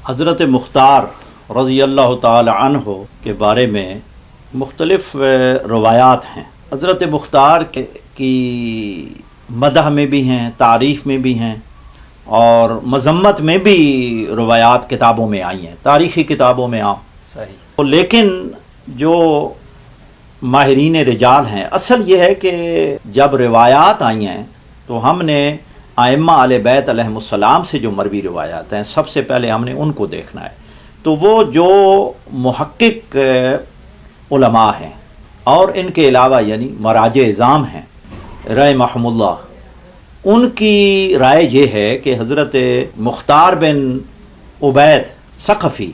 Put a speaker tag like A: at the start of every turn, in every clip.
A: حضرت مختار رضی اللہ تعالی عنہ کے بارے میں مختلف روایات ہیں۔ حضرت مختار کی مدح میں بھی ہیں، تعریف میں بھی ہیں، اور مذمت میں بھی روایات کتابوں میں آئی ہیں، تاریخی کتابوں میں صحیح۔ لیکن جو ماہرین رجال ہیں، اصل یہ ہے کہ جب روایات آئی ہیں تو ہم نے ائمہ اہل بیت علیہم السلام سے جو مروی روایات ہیں سب سے پہلے ہم نے ان کو دیکھنا ہے۔ تو وہ جو محقق علماء ہیں اور ان کے علاوہ یعنی مراجع اعظام ہیں رحمہم اللہ، ان کی رائے یہ ہے کہ حضرت مختار بن عبید ثقفی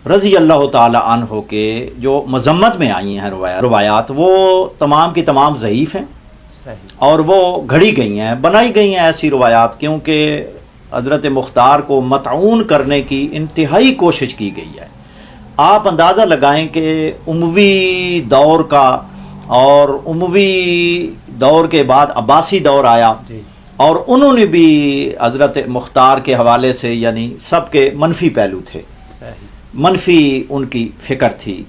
A: رضی اللہ تعالی عنہ کے جو مذمت میں آئی ہیں روایات، وہ تمام کی تمام ضعیف ہیں اور وہ گھڑی گئی ہیں، بنائی گئی ہیں ایسی روایات، کیونکہ حضرت مختار کو مطعون کرنے کی انتہائی کوشش کی گئی ہے۔ آپ اندازہ لگائیں کہ اموی دور کا، اور اموی دور کے بعد عباسی دور آیا، اور انہوں نے بھی حضرت مختار کے حوالے سے یعنی سب کے منفی پہلو تھے، منفی ان کی فکر تھی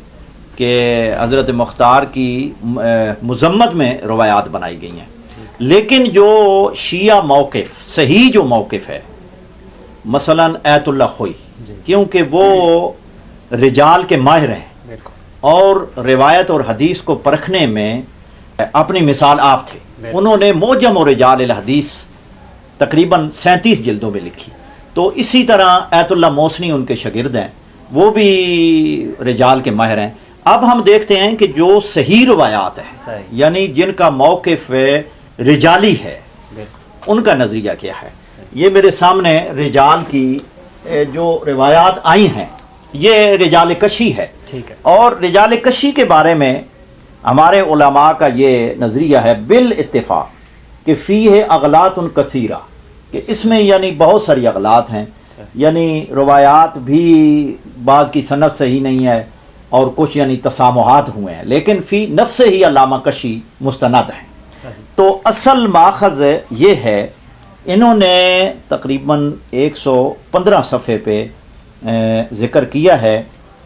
A: کہ حضرت مختار کی مذمت میں روایات بنائی گئی ہیں۔ لیکن جو شیعہ موقف، صحیح جو موقف ہے، مثلا ایت اللہ خوئی، کیونکہ وہ رجال کے ماہر ہیں اور روایت اور حدیث کو پرکھنے میں اپنی مثال آپ تھے، انہوں نے معجم و رجال الحدیث تقریباً 37 جلدوں میں لکھی۔ تو اسی طرح ایت اللہ موسنی ان کے شاگرد ہیں، وہ بھی رجال کے ماہر ہیں۔ اب ہم دیکھتے ہیں کہ جو صحیح روایات ہیں یعنی جن کا موقف رجالی ہے، ان کا نظریہ کیا ہے۔ یہ میرے سامنے رجال کی جو روایات آئی ہیں، یہ رجال کشی ہے، اور رجال کشی کے بارے میں ہمارے علماء کا یہ نظریہ ہے بالاتفاق کہ فیہ اغلاط کثیرہ، کہ اس میں یعنی بہت ساری اغلاط ہیں، یعنی روایات بھی بعض کی سند صحیح نہیں ہے اور کچھ یعنی تسامحات ہوئے ہیں، لیکن فی نفس ہی علامہ کشی مستند ہیں۔ تو اصل ماخذ یہ ہے، انہوں نے تقریباً 115 صفحے پہ ذکر کیا ہے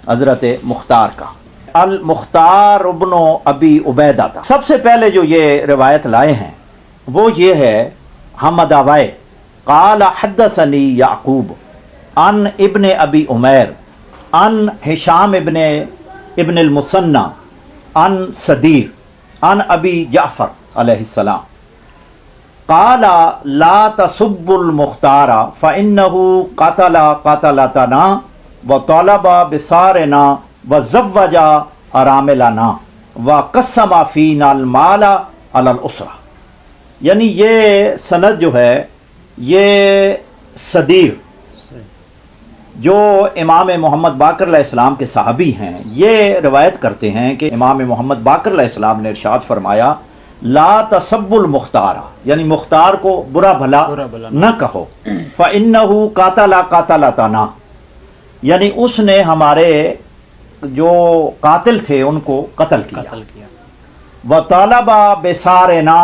A: حضرت مختار کا، المختار ابن ابی عبیدہ تھا۔ سب سے پہلے جو یہ روایت لائے ہیں وہ یہ ہے، حمد آوائے قال حدثنی یعقوب عن ابن ابی عمیر عن ہشام ابن المثنى عن صدیر عن ابی جعفر علیہ السلام قال لا تسبوا المختار فإنه قتل قتلتنا وطلب بثارنا وزوج اراملنا وقسم فينا المال على الاسرة۔ یعنی یہ سند جو ہے، یہ صدیر جو امام محمد باقر علیہ السلام کے صحابی ہیں، یہ روایت کرتے ہیں کہ امام محمد باقر علیہ السلام نے ارشاد فرمایا، لا تسبوا المختار، یعنی مختار کو برا بھلا نہ کہو، فإنه قاتل قاتلتنا، یعنی اس نے ہمارے جو قاتل تھے ان کو قتل کیا، وطالب بثارنا،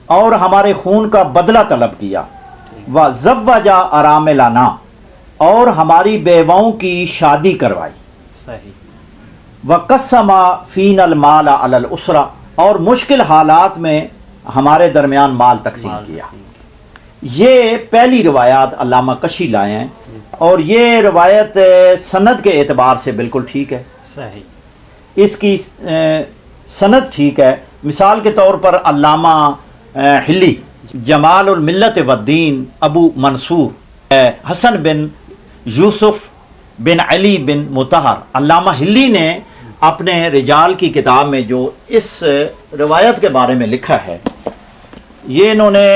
A: اور ہمارے خون کا بدلہ طلب کیا، وزوج اراملنا، اور ہماری بیواؤں کی شادی کروائی، وقسم فینا المال علی الاسرہ، اور مشکل حالات میں ہمارے درمیان مال تقسیم کیا۔ یہ پہلی روایات علامہ کشی لائے ہیں، اور یہ روایت سند کے اعتبار سے بالکل ٹھیک ہے، اس کی سند ٹھیک ہے۔ مثال کے طور پر علامہ حلی جمال الملت والدین ابو منصور حسن بن یوسف بن علی بن مطہر، علامہ حلی نے اپنے رجال کی کتاب میں جو اس روایت کے بارے میں لکھا ہے، یہ انہوں نے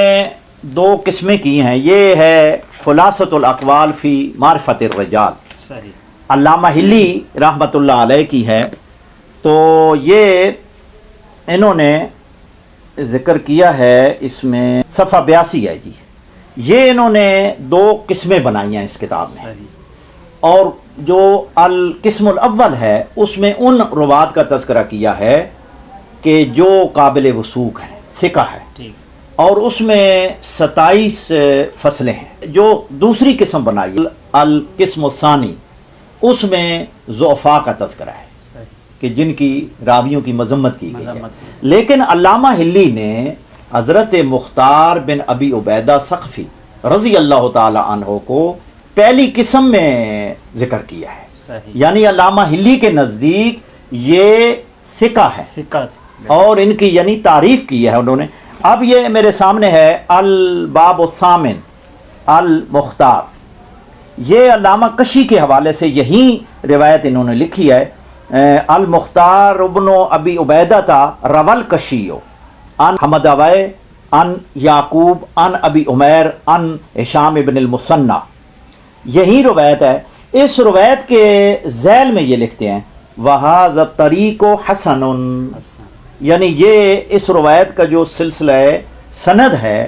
A: 2 قسمیں کی ہیں۔ یہ ہے خلاصۃ الاقوال فی معرفت الرجال، علامہ حلی رحمۃ اللہ علیہ کی ہے، تو یہ انہوں نے ذکر کیا ہے، اس میں صفحہ 82 ہے جی۔ یہ انہوں نے 2 قسمیں بنائی ہیں اس کتاب میں، اور جو القسم الاول ہے اس میں ان روات کا تذکرہ کیا ہے کہ جو قابل وثوق ہیں، ثقہ ہے، اور اس میں 27 فصلیں ہیں. جو دوسری قسم بنائی القسم الثانی، اس میں ضعفاء کا تذکرہ ہے کہ جن کی راویوں کی مذمت کی گئی ہے. لیکن علامہ ہلی نے حضرت مختار بن ابی عبیدہ ثقفی رضی اللہ تعالی عنہ کو پہلی قسم میں ذکر کیا ہے. یعنی علامہ ہلی کے نزدیک یہ ثقہ ہے اور ان کی یعنی تعریف کی ہے انہوں نے. اب یہ میرے سامنے ہے الباب الثامن المختار. یہ علامہ کشی کے حوالے سے یہی روایت انہوں نے لکھی ہے. المختار ابن ابی عبیدہ تا رول کشیو ان حمد اوائے ان یعقوب ان ابی عمیر ان ہشام ابن المثنی. یہی روایت ہے. اس روایت کے ذیل میں یہ لکھتے ہیں وَهَذَا الطَّرِيقُ حَسَنٌ، یعنی یہ اس روایت کا جو سلسلہ سند ہے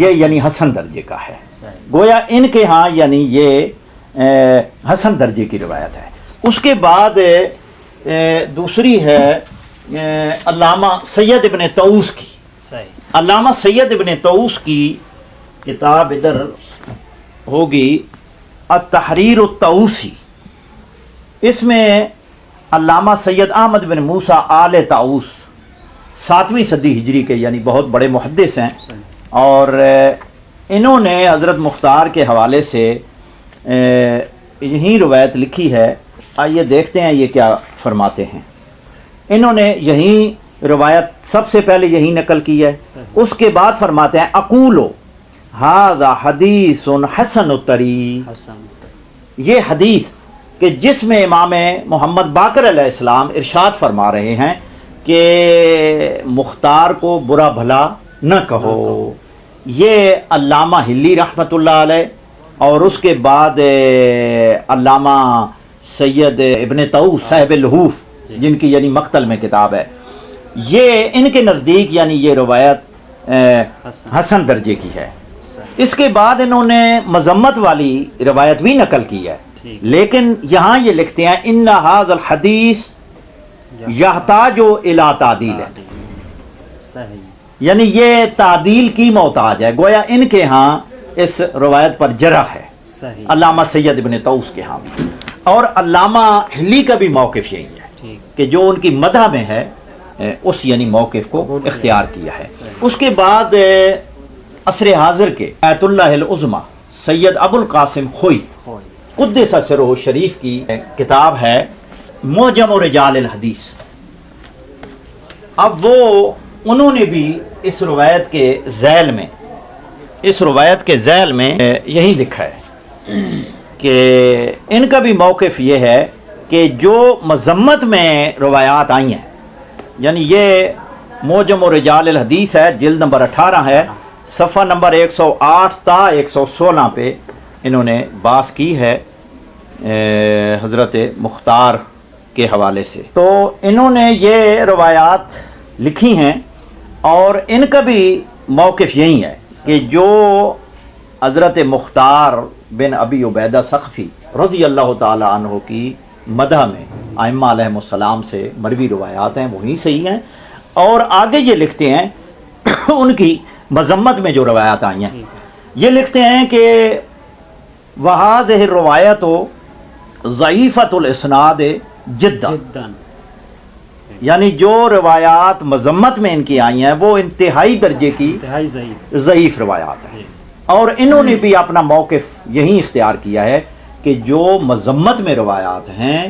A: یہ یعنی حسن درجے کا ہے. گویا ان کے ہاں یعنی یہ حسن درجے کی روایت ہے. اس کے بعد دوسری ہے علامہ سید ابن طاؤس کی. علامہ سید ابن طاؤس کی کتاب ادھر ہوگی التحریر الطاؤسی. اس میں علامہ سید احمد بن موسیٰ آل طاؤس 7ویں صدی ہجری کے یعنی بہت بڑے محدث ہیں، اور انہوں نے حضرت مختار کے حوالے سے یہی روایت لکھی ہے. آئیے دیکھتے ہیں یہ کیا فرماتے ہیں. انہوں نے یہی روایت سب سے پہلے یہی نقل کی ہے. اس کے بعد فرماتے ہیں اقولو ھذا حدیث حسن الطریق، یہ حدیث کہ جس میں امام محمد باقر علیہ السلام ارشاد فرما رہے ہیں کہ مختار کو برا بھلا نہ کہو. یہ علامہ ہلی رحمۃ اللہ علیہ اور اس کے بعد علامہ سید ابن طاؤس صاحب الحوف جن کی یعنی مقتل میں کتاب ہے، یہ ان کے نزدیک یعنی یہ روایت حسن درجے کی ہے. اس کے بعد انہوں نے مذمت والی روایت بھی نقل کی ہے، لیکن یہاں یہ لکھتے ہیں ان ھذا الحدیث یحتاج الی تعدیل، یعنی یہ تعدیل کی محتاج ہے. گویا ان کے ہاں اس روایت پر جرح ہے، علامہ سید ابن طاؤس کے ہاں بھی. اور علامہ ہلی کا بھی موقف یہی ہے کہ جو ان کی مدح میں ہے اس یعنی موقف کو اختیار کیا ہے. اس کے بعد عصر حاضر کے آیت اللہ العظمی سید ابو القاسم خوئی قدس سرہ شریف کی کتاب ہے معجم رجال الحدیث. اب وہ انہوں نے بھی اس روایت کے ذیل میں یہی لکھا ہے کہ ان کا بھی موقف یہ ہے کہ جو مذمت میں روایات آئی ہیں، یعنی یہ معجم رجال الحدیث ہے، جلد نمبر 18 ہے، صفحہ نمبر 108 تا 116 پہ انہوں نے بحث کی ہے حضرت مختار کے حوالے سے. تو انہوں نے یہ روایات لکھی ہیں اور ان کا بھی موقف یہی ہے کہ جو حضرت مختار بن ابی عبیدہ ثقفی رضی اللہ تعالی عنہ کی مدح میں ائمہ علیہم السلام سے مروی روایات ہیں وہی صحیح ہیں. اور آگے یہ لکھتے ہیں ان کی مذمت میں جو روایات آئی ہیں، یہ لکھتے ہیں کہ وَهَذِهِ الرِّوَایَةُ ضَعِیفَةُ الْإِسْنَادِ جِدًّا، یعنی جو روایات مذمت میں ان کی آئی ہیں وہ انتہائی درجے کی ضعیف روایات ہیں. اور انہوں نے بھی اپنا موقف یہی اختیار کیا ہے کہ جو مذمت میں روایات ہیں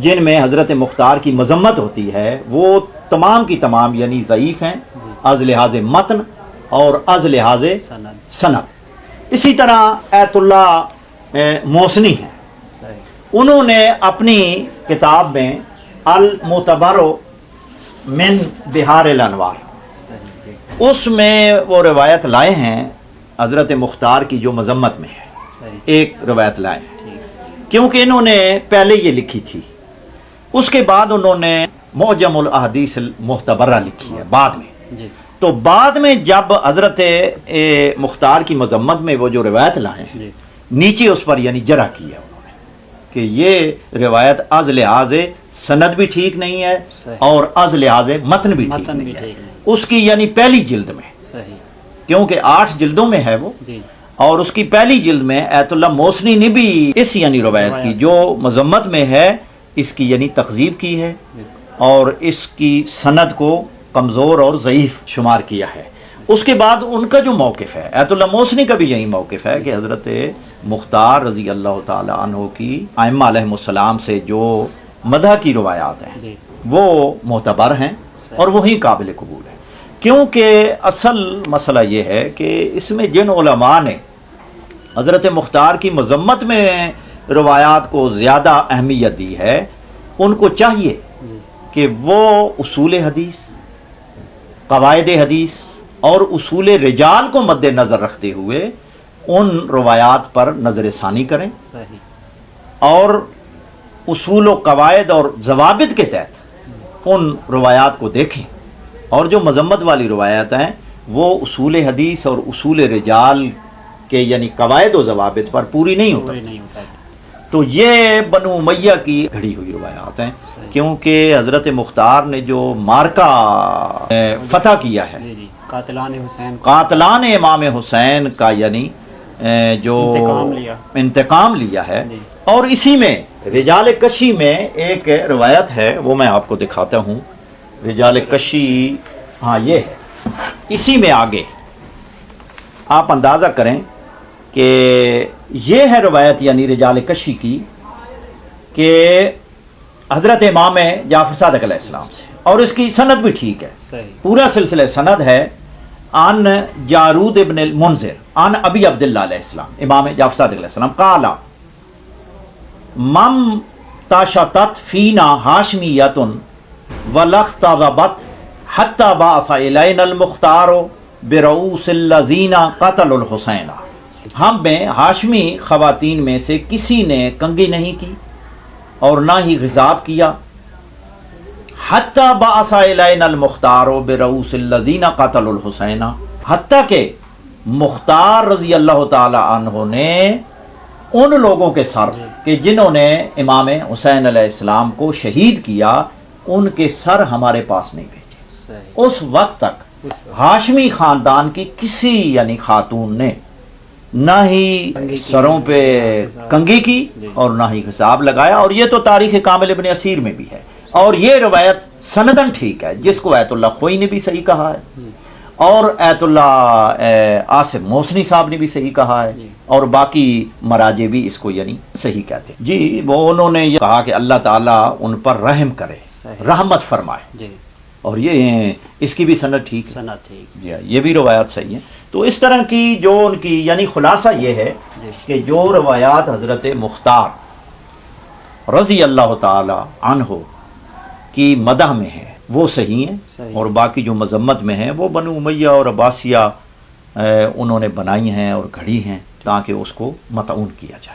A: جن میں حضرت مختار کی مذمت ہوتی ہے وہ تمام کی تمام یعنی ضعیف ہیں از لحاظ متن اور از لحاظ سند. اسی طرح ایت اللہ موسنی ہیں، انہوں نے اپنی کتاب میں المعتبر من بحار الانوار اس میں وہ روایت لائے ہیں حضرت مختار کی جو مذمت میں ہے. ایک روایت لائے ہیں کیونکہ انہوں نے پہلے یہ لکھی تھی. اس کے بعد انہوں نے معجم الاحادیث المعتبرہ لکھی ہے بعد میں. تو بعد میں جب حضرت مختار کی مذمت میں وہ جو روایت لائے ہیں نیچے اس پر یعنی جرح کی ہے انہوں نے کہ یہ روایت از لحاظ سند بھی ٹھیک نہیں ہے اور از لحاظ متن بھی ٹھیک نہیں ہے. اس کی یعنی پہلی جلد میں کیونکہ 8 جلدوں میں ہے وہ،
B: جی
A: اور اس کی پہلی جلد میں ایت اللہ موسنی نے بھی اس یعنی روایت کی جو مذمت میں ہے اس کی یعنی تکذیب کی ہے اور اس کی سند کو کمزور اور ضعیف شمار کیا ہے۔ اس کے بعد ان کا جو موقف ہے، ایت اللہ موسنی کا بھی یہی موقف ہے کہ حضرت مختار رضی اللہ تعالی عنہ کی ائمہ علیہم السلام سے جو مدح کی روایات ہیں
B: جی
A: وہ معتبر ہیں اور وہی قابل قبول ہیں، کیونکہ اصل مسئلہ یہ ہے کہ اس میں جن علماء نے حضرت مختار کی مذمت میں روایات کو زیادہ اہمیت دی ہے، ان کو چاہیے کہ وہ اصول حدیث، قواعد حدیث اور اصول رجال کو مد نظر رکھتے ہوئے ان روایات پر نظر ثانی کریں
B: صحیح،
A: اور اصول و قواعد اور ضوابط کے تحت ان روایات کو دیکھیں، اور جو مذمت والی روایات ہیں وہ اصول حدیث اور اصول رجال کے یعنی قواعد و ضوابط پر پوری نہیں ہوتی۔ تو یہ بنو امیہ کی گھڑی ہوئی روایات ہیں، کیونکہ حضرت مختار نے جو مارکہ فتح کیا ہے، قاتلان امام حسین کا یعنی جو انتقام لیا ہے، اور اسی میں رجال کشی میں ایک روایت ہے وہ میں آپ کو دکھاتا ہوں۔ رجال کشی، ہاں یہ ہے، اسی میں آگے آپ اندازہ کریں کہ یہ ہے روایت یعنی رجال کشی کی کہ حضرت امام جعفر صادق علیہ السلام سے، اور اس کی سند بھی ٹھیک ہے، پورا سلسلہ سند ہے، عن جارود ابن المنذر عن ابی عبداللہ علیہ السلام، امام جعفر صادق علیہ السلام قال مم تاشتت فینا ہاشمیۃ ولاختضبت حتی بعث الینا المختار برؤوس الذین قتلوا الحسین، ہم میں ہاشمی خواتین میں سے کسی نے کنگھی نہیں کی اور نہ ہی غضاب کیا، حتی بعث الینا المختار برؤوس الذین قتلوا الحسین، حتیٰ کہ مختار رضی اللہ تعالی عنہ نے ان لوگوں کے سر کہ جنہوں نے امام حسین علیہ السلام کو شہید کیا، ان کے سر ہمارے پاس نہیں بھیجے۔ اس وقت تک ہاشمی خاندان کی کسی یعنی خاتون نے نہ ہی سروں پہ کنگھی کی اور نہ ہی حساب لگایا، اور یہ تو تاریخ کامل ابن اسیر میں بھی ہے، اور یہ روایت سندن ٹھیک ہے، جس کو ایت اللہ خوئی نے بھی صحیح کہا ہے اور ایت اللہ آصف موسنی صاحب نے بھی صحیح کہا ہے، اور باقی مراجع بھی اس کو یعنی صحیح کہتے ہیں۔ جی وہ انہوں نے یہ کہا کہ اللہ تعالیٰ ان پر رحم کرے، رحمت فرمائے، اور یہ اس کی بھی سند ٹھیک ہے، جی یہ بھی روایات صحیح ہیں۔ تو اس طرح کی جو ان کی یعنی خلاصہ یہ ہے کہ جو روایات حضرت مختار رضی اللہ تعالی عنہ کی مدح میں ہے وہ صحیح ہیں، اور باقی جو مذمت میں ہیں وہ بنو امیہ اور عباسیہ انہوں نے بنائی ہیں اور گھڑی ہیں تاکہ اس کو مطعون کیا جائے۔